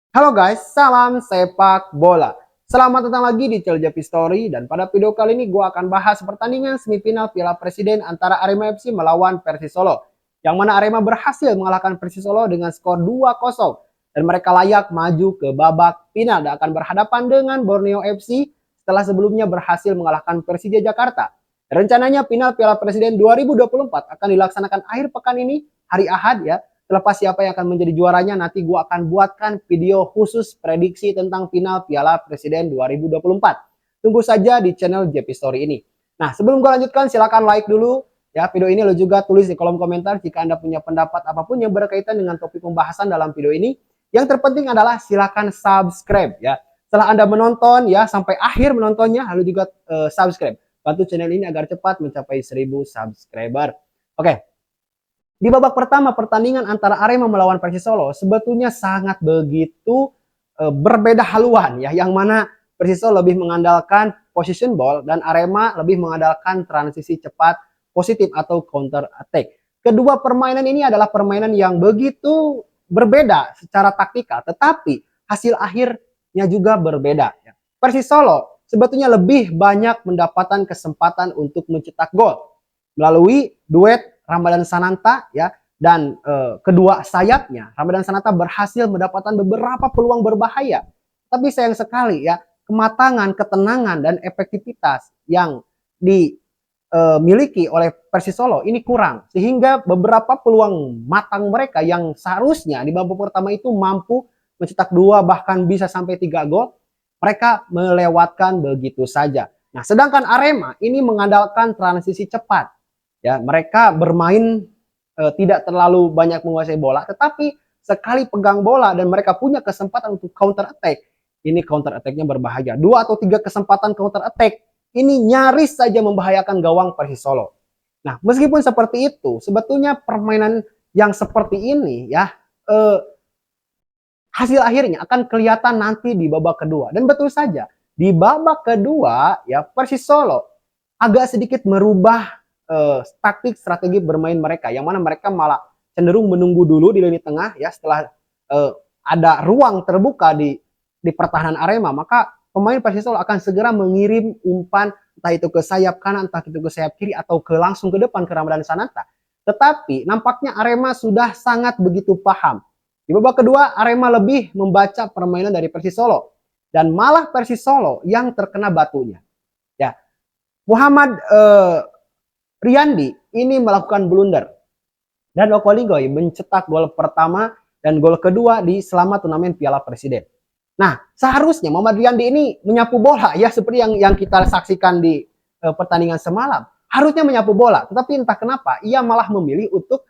Halo guys, salam sepak bola. Selamat datang lagi di channel Japi Story, dan pada video kali ini gue akan bahas pertandingan semifinal Piala Presiden antara Arema FC melawan Persis Solo. Yang mana Arema berhasil mengalahkan Persis Solo dengan skor 2-0 dan mereka layak maju ke babak final dan akan berhadapan dengan Borneo FC setelah sebelumnya berhasil mengalahkan Persija Jakarta. Rencananya final Piala Presiden 2024 akan dilaksanakan akhir pekan ini, hari Ahad ya. Terlepas siapa yang akan menjadi juaranya, nanti gue akan buatkan video khusus prediksi tentang final Piala Presiden 2024. Tunggu saja di channel JP Story ini. Nah, sebelum gue lanjutkan, silakan like dulu ya video ini. Lo juga tulis di kolom komentar jika Anda punya pendapat apapun yang berkaitan dengan topik pembahasan dalam video ini. Yang terpenting adalah silakan subscribe ya. Setelah Anda menonton ya sampai akhir menontonnya, lalu juga subscribe. Bantu channel ini agar cepat mencapai 1000 subscriber. Oke, di babak pertama pertandingan antara Arema melawan Persis Solo sebetulnya sangat begitu berbeda haluan ya, yang mana Persis Solo lebih mengandalkan position ball dan Arema lebih mengandalkan transisi cepat positif atau counter attack. Kedua permainan ini adalah permainan yang begitu berbeda secara taktikal, tetapi hasil akhirnya juga berbeda ya. Persis Solo sebetulnya lebih banyak mendapatkan kesempatan untuk mencetak gol melalui duet Ramadan Sananta ya, dan kedua sayapnya Ramadan Sananta berhasil mendapatkan beberapa peluang berbahaya. Tapi sayang sekali ya, kematangan, ketenangan dan efektivitas yang dimiliki oleh Persis Solo ini kurang, sehingga beberapa peluang matang mereka yang seharusnya di babak pertama itu mampu mencetak 2 bahkan bisa sampai 3 gol, mereka melewatkan begitu saja. Nah, sedangkan Arema ini mengandalkan transisi cepat. Ya, mereka bermain tidak terlalu banyak menguasai bola, tetapi sekali pegang bola dan mereka punya kesempatan untuk counter attack, ini counter attack-nya berbahaya. 2 atau 3 kesempatan counter attack ini nyaris saja membahayakan gawang Persis Solo. Nah, meskipun seperti itu, sebetulnya permainan yang seperti ini ya, hasil akhirnya akan kelihatan nanti di babak kedua. Dan betul saja, di babak kedua ya Persis Solo agak sedikit merubah taktik strategi bermain mereka, yang mana mereka malah cenderung menunggu dulu di lini tengah ya, setelah ada ruang terbuka di pertahanan Arema, maka pemain Persis Solo akan segera mengirim umpan entah itu ke sayap kanan, entah itu ke sayap kiri, atau langsung ke depan ke Ramadan Sananta. Tetapi nampaknya Arema sudah sangat begitu paham. Di babak kedua Arema lebih membaca permainan dari Persis Solo dan malah Persis Solo yang terkena batunya. Ya, Muhammad Riyandi ini melakukan blunder dan Okoligoi mencetak gol pertama dan gol kedua di selama turnamen Piala Presiden. Nah, seharusnya Muhammad Riyandi ini menyapu bola ya, seperti yang kita saksikan di pertandingan semalam. Harusnya menyapu bola, tetapi entah kenapa ia malah memilih untuk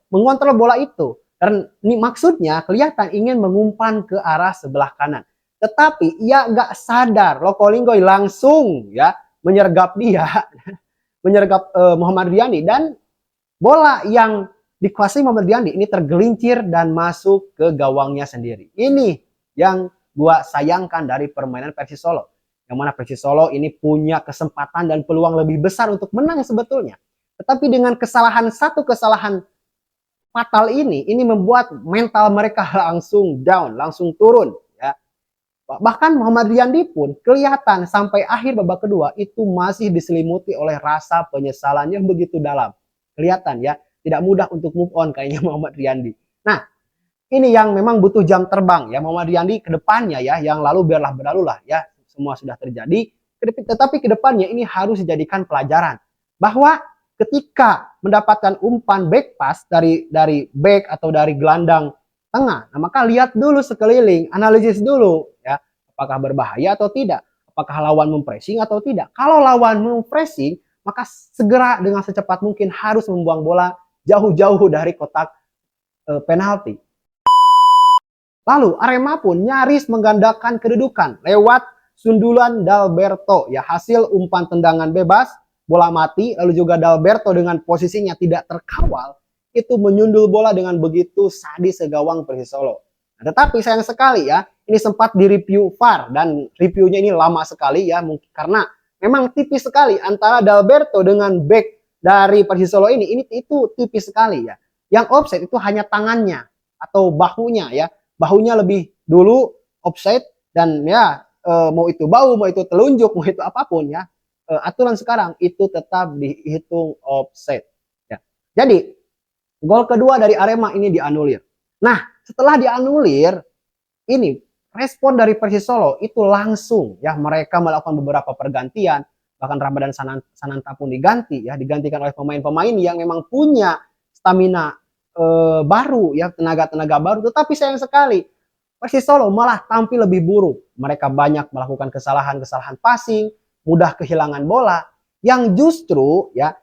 mengontrol bola itu. Dan ini maksudnya kelihatan ingin mengumpan ke arah sebelah kanan. Tetapi ia nggak sadar, Lokolinggoy langsung ya menyergap dia, menyergap Muhammad Riyandi, dan bola yang dikuasai Muhammad Riyandi ini tergelincir dan masuk ke gawangnya sendiri. Ini yang gua sayangkan dari permainan Persis Solo. Yang mana Persis Solo ini punya kesempatan dan peluang lebih besar untuk menang sebetulnya. Tetapi dengan satu kesalahan fatal ini membuat mental mereka langsung down, langsung turun. Bahkan Muhammad Riyandi pun kelihatan sampai akhir babak kedua itu masih diselimuti oleh rasa penyesalan yang begitu dalam. Kelihatan ya, tidak mudah untuk move on kayaknya Muhammad Riyandi. Nah, ini yang memang butuh jam terbang ya Muhammad Riyandi ke depannya ya, yang lalu biarlah berlalu lah ya, semua sudah terjadi. Tetapi ke depannya ini harus dijadikan pelajaran bahwa ketika mendapatkan umpan back pass dari back atau dari gelandang tengah, nah maka lihat dulu sekeliling, analisis dulu ya, apakah berbahaya atau tidak, apakah lawan mempressing atau tidak. Kalau lawan mempressing, maka segera dengan secepat mungkin harus membuang bola jauh-jauh dari kotak penalti. Lalu Arema pun nyaris menggandakan kedudukan lewat sundulan Dalberto ya, hasil umpan tendangan bebas, bola mati, lalu juga Dalberto dengan posisinya tidak terkawal itu menyundul bola dengan begitu sadis ke gawang Persis Solo. Nah, tetapi sayang sekali ya, ini sempat direview VAR dan reviewnya ini lama sekali ya, mungkin karena memang tipis sekali antara Dalberto dengan back dari Persis Solo ini itu tipis sekali ya. Yang offside itu hanya tangannya atau bahunya ya, bahunya lebih dulu offside, dan ya mau itu bahu, mau itu telunjuk, mau itu apapun ya, aturan sekarang itu tetap dihitung offside ya. Jadi gol kedua dari Arema ini dianulir. Nah, setelah dianulir, ini respon dari Persis Solo itu langsung ya, mereka melakukan beberapa pergantian, bahkan Ramadan Sananta pun diganti ya, digantikan oleh pemain-pemain yang memang punya stamina baru ya, tenaga-tenaga baru. Tetapi sayang sekali Persis Solo malah tampil lebih buruk. Mereka banyak melakukan kesalahan-kesalahan passing, mudah kehilangan bola, yang justru ya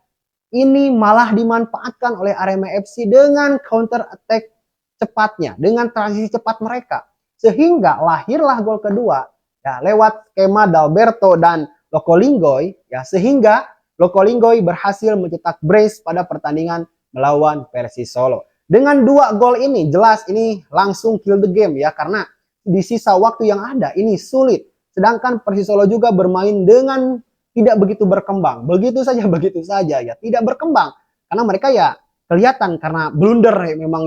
ini malah dimanfaatkan oleh Arema FC dengan counter attack cepatnya, dengan transisi cepat mereka. Sehingga lahirlah gol kedua ya, lewat skema Dalberto dan Lokolinggoy ya, sehingga Lokolinggoy berhasil mencetak brace pada pertandingan melawan Persis Solo. Dengan dua gol ini jelas ini langsung kill the game ya, karena di sisa waktu yang ada ini sulit. Sedangkan Persis Solo juga bermain dengan tidak begitu berkembang, begitu saja ya, tidak berkembang karena mereka ya kelihatan karena blunder memang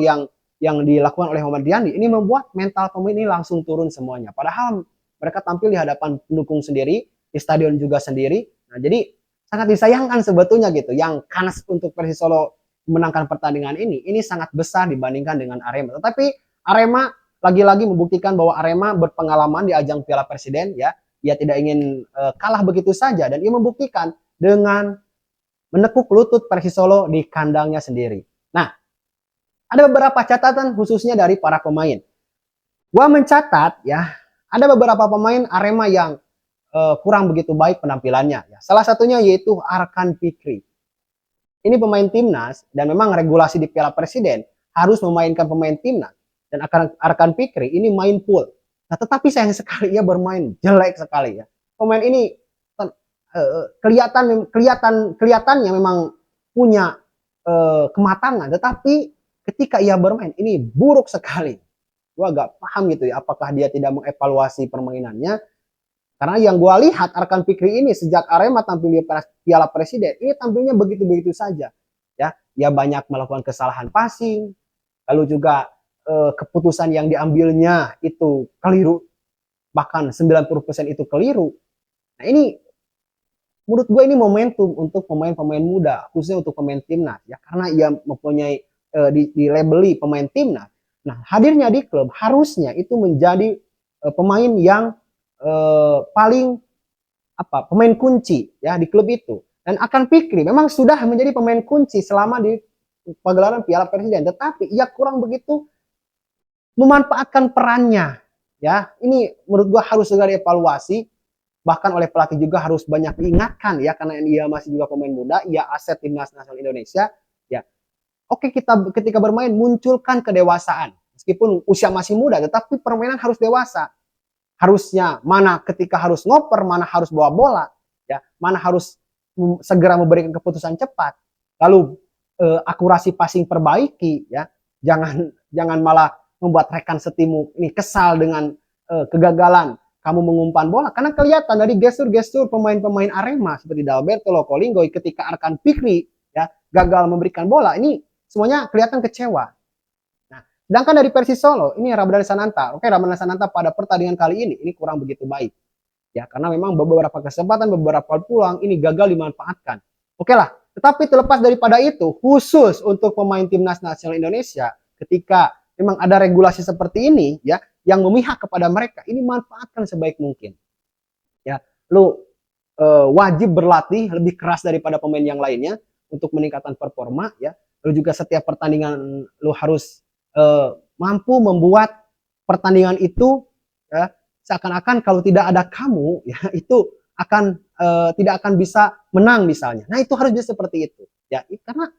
yang dilakukan oleh Muhammad Riyandi ini membuat mental pemain ini langsung turun semuanya. Padahal mereka tampil di hadapan pendukung sendiri, di stadion juga sendiri. Nah, jadi sangat disayangkan sebetulnya gitu. Yang kans untuk Persis Solo memenangkan pertandingan ini sangat besar dibandingkan dengan Arema. Tetapi Arema lagi-lagi membuktikan bahwa Arema berpengalaman di ajang Piala Presiden ya. Ia tidak ingin kalah begitu saja, dan ia membuktikan dengan menekuk lutut Persis Solo di kandangnya sendiri. Nah, ada beberapa catatan khususnya dari para pemain. Gua mencatat ya, ada beberapa pemain Arema yang kurang begitu baik penampilannya ya. Salah satunya yaitu Arkan Fikri. Ini pemain timnas dan memang regulasi di Piala Presiden harus memainkan pemain timnas, dan Arkan Fikri ini main full. Nah, tetapi sayang sekali ia bermain jelek sekali ya. Pemain ini kelihatannya memang punya kematangan, tetapi ketika ia bermain ini buruk sekali. Gua agak paham gitu ya, apakah dia tidak mengevaluasi permainannya. Karena yang gue lihat Arkan Fikri ini sejak Arema tampil di Piala Presiden ini tampilnya begitu-begitu saja ya. Dia banyak melakukan kesalahan passing, lalu juga keputusan yang diambilnya itu keliru, bahkan 90% itu keliru. Nah, ini menurut gue ini momentum untuk pemain-pemain muda, khususnya untuk pemain timnas ya, karena ia mempunyai dilabeli pemain timnas. Nah, hadirnya di klub harusnya itu menjadi pemain yang paling pemain kunci ya di klub itu. Dan Arkan Fikri memang sudah menjadi pemain kunci selama di pagelaran Piala Presiden, tetapi ia kurang begitu memanfaatkan perannya ya. Ini menurut gua harus segera dievaluasi, bahkan oleh pelatih juga harus banyak diingatkan ya, karena dia masih juga pemain muda, ia aset timnas nasional Indonesia ya. Oke, kita ketika bermain munculkan kedewasaan, meskipun usia masih muda tetapi permainan harus dewasa. Harusnya mana ketika harus ngoper, mana harus bawa bola, ya, mana harus segera memberikan keputusan cepat. Lalu akurasi passing perbaiki, ya, jangan malah membuat rekan setimu ini kesal dengan kegagalan kamu mengumpan bola, karena kelihatan dari gestur-gestur pemain-pemain Arema seperti Dalberto, Lokolinggoy ketika Arkan Fikri ya gagal memberikan bola, ini semuanya kelihatan kecewa. Sedangkan dari Persis Solo, ini Ramadan Sananta. Oke, Ramadan Sananta pada pertandingan kali ini kurang begitu baik. Ya, karena memang beberapa kesempatan, beberapa peluang ini gagal dimanfaatkan. Oke lah, tetapi terlepas daripada itu, khusus untuk pemain timnas nasional Indonesia, ketika memang ada regulasi seperti ini, ya, yang memihak kepada mereka, ini manfaatkan sebaik mungkin. Ya, lu wajib berlatih lebih keras daripada pemain yang lainnya untuk meningkatkan performa, ya. Lu juga setiap pertandingan lu harus mampu membuat pertandingan itu ya, seakan-akan kalau tidak ada kamu ya itu akan tidak akan bisa menang misalnya. Nah, itu harus bisa seperti itu ya, karena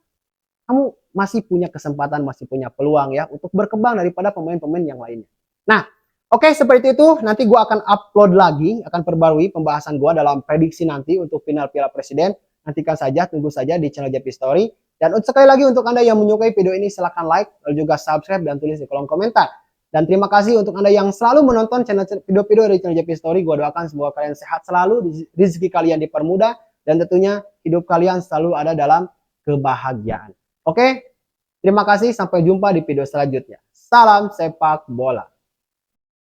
kamu masih punya kesempatan, masih punya peluang ya untuk berkembang daripada pemain-pemain yang lainnya. Nah, oke, seperti itu. Nanti gue akan upload lagi, akan perbarui pembahasan gue dalam prediksi nanti untuk final Piala Presiden. Nantikan saja, tunggu saja di channel JP Story. Dan sekali lagi untuk Anda yang menyukai video ini, silahkan like, lalu juga subscribe, dan tulis di kolom komentar. Dan terima kasih untuk Anda yang selalu menonton channel video-video dari channel JP Story. Gue doakan semoga kalian sehat selalu, rezeki kalian dipermudah, dan tentunya hidup kalian selalu ada dalam kebahagiaan. Oke, terima kasih. Sampai jumpa di video selanjutnya. Salam sepak bola.